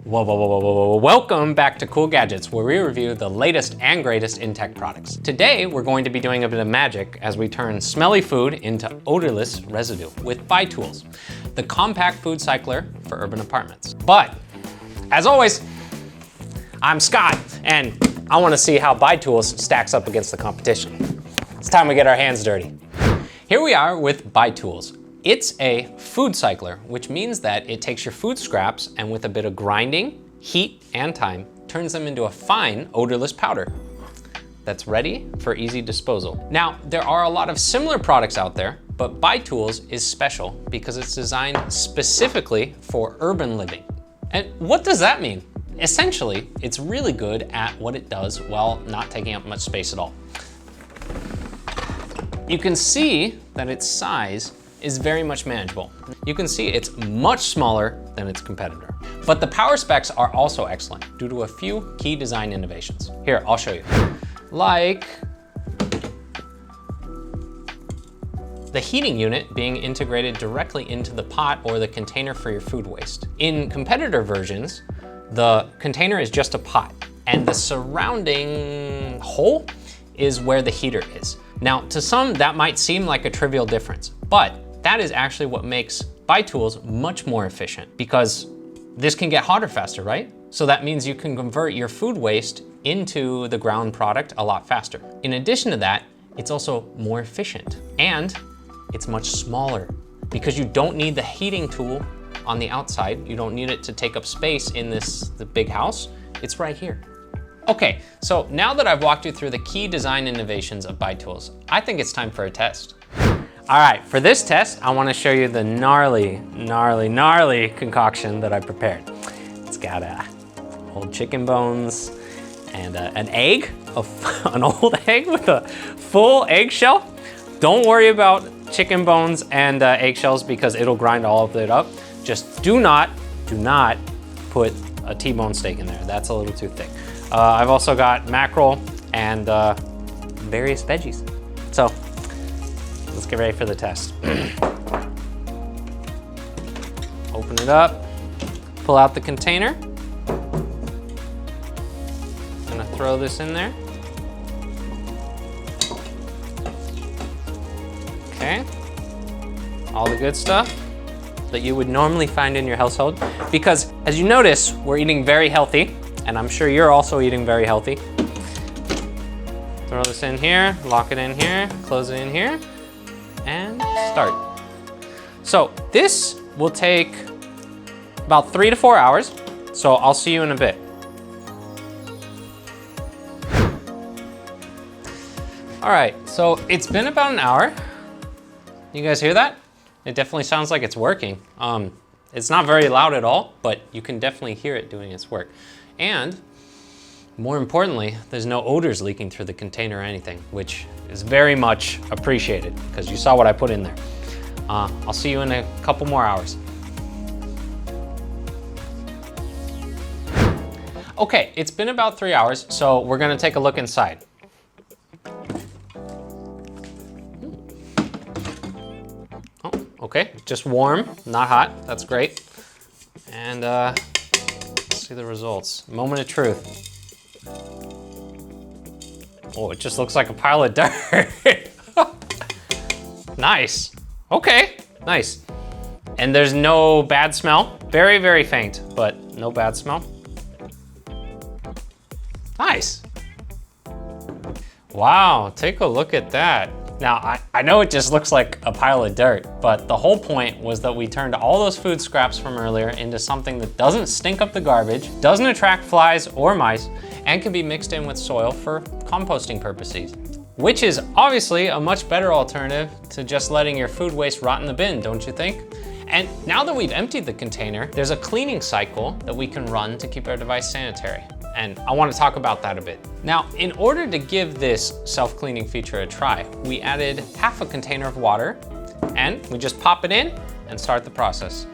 Whoa. Welcome back to Cool Gadgets, where we review the latest and greatest in tech products. Today, we're going to be doing a bit of magic as we turn smelly food into odorless residue with ByTulz, the compact food cycler for urban apartments. But, as always, I'm Scott, and I want to see how ByTulz stacks up against the competition. It's time we get our hands dirty. Here we are with ByTulz. It's a food cycler, which means that it takes your food scraps and with a bit of grinding, heat, and time, turns them into a fine, odorless powder that's ready for easy disposal. Now, there are a lot of similar products out there, but ByTulz is special because it's designed specifically for urban living. And what does that mean? Essentially, it's really good at what it does while not taking up much space at all. You can see that its size is very much manageable. You can see it's much smaller than its competitor. But the power specs are also excellent due to a few key design innovations. Here, I'll show you. Like the heating unit being integrated directly into the pot or the container for your food waste. In competitor versions, the container is just a pot and the surrounding hole is where the heater is. Now, to some, that might seem like a trivial difference, but that is actually what makes ByTulz much more efficient because this can get hotter faster, right? So that means you can convert your food waste into the ground product a lot faster. In addition to that, it's also more efficient and it's much smaller because you don't need the heating tool on the outside. You don't need it to take up space in the big house. It's right here. Okay, so now that I've walked you through the key design innovations of ByTulz, I think it's time for a test. All right, for this test, I wanna show you the gnarly concoction that I prepared. It's got old chicken bones and an egg, an old egg with a full eggshell. Don't worry about chicken bones and eggshells because it'll grind all of it up. Just do not put a T-bone steak in there. That's a little too thick. I've also got mackerel and various veggies. So let's get ready for the test. Open it up, pull out the container. Gonna throw this in there. Okay, all the good stuff that you would normally find in your household. Because as you notice, we're eating very healthy, and I'm sure you're also eating very healthy. Throw this in here, lock it in here, close it in here, and start. So this will take about 3 to 4 hours, so I'll see you in a bit. All right, so it's been about an hour. You guys hear that? It definitely sounds like it's working. It's not very loud at all, but you can definitely hear it doing its work. And more importantly, there's no odors leaking through the container or anything, which is very much appreciated because you saw what I put in there. I'll see you in a couple more hours. Okay, it's been about 3 hours, so we're gonna take a look inside. Oh, okay, just warm, not hot, that's great. And let's see the results. Moment of truth. Oh, it just looks like a pile of dirt. Nice. Okay, nice. And there's no bad smell. Very, very faint, but no bad smell. Nice. Wow, take a look at that. Now, I know it just looks like a pile of dirt, but the whole point was that we turned all those food scraps from earlier into something that doesn't stink up the garbage, doesn't attract flies or mice, and can be mixed in with soil for composting purposes, which is obviously a much better alternative to just letting your food waste rot in the bin, don't you think? And now that we've emptied the container, there's a cleaning cycle that we can run to keep our device sanitary. And I want to talk about that a bit. Now, in order to give this self-cleaning feature a try, we added half a container of water and we just pop it in and start the process.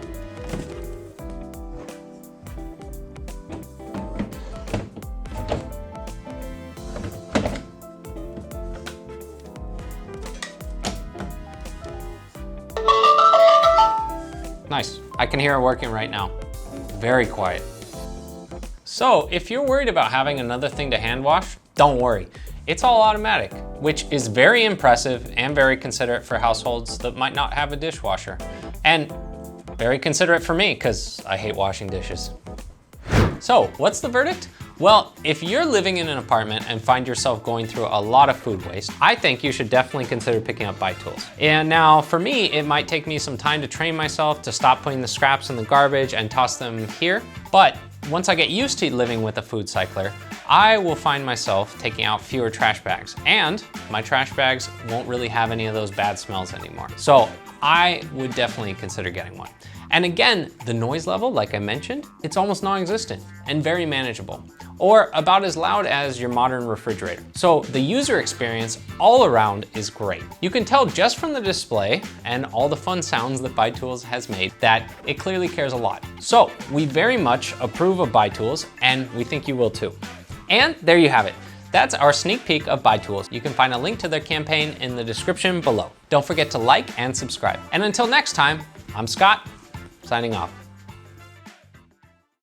Nice. I can hear it working right now. Very quiet. So if you're worried about having another thing to hand wash, don't worry. It's all automatic, which is very impressive and very considerate for households that might not have a dishwasher. And very considerate for me, because I hate washing dishes. So what's the verdict? Well, if you're living in an apartment and find yourself going through a lot of food waste, I think you should definitely consider picking up ByTulz. And now for me, it might take me some time to train myself to stop putting the scraps in the garbage and toss them here. But once I get used to living with a food cycler, I will find myself taking out fewer trash bags, and my trash bags won't really have any of those bad smells anymore. So I would definitely consider getting one. And again, the noise level, like I mentioned, it's almost non-existent and very manageable, or about as loud as your modern refrigerator. So the user experience all around is great. You can tell just from the display and all the fun sounds that ByTulz has made that it clearly cares a lot. So we very much approve of ByTulz, and we think you will too. And there you have it. That's our sneak peek of ByTulz. You can find a link to their campaign in the description below. Don't forget to like and subscribe. And until next time, I'm Scott, signing off.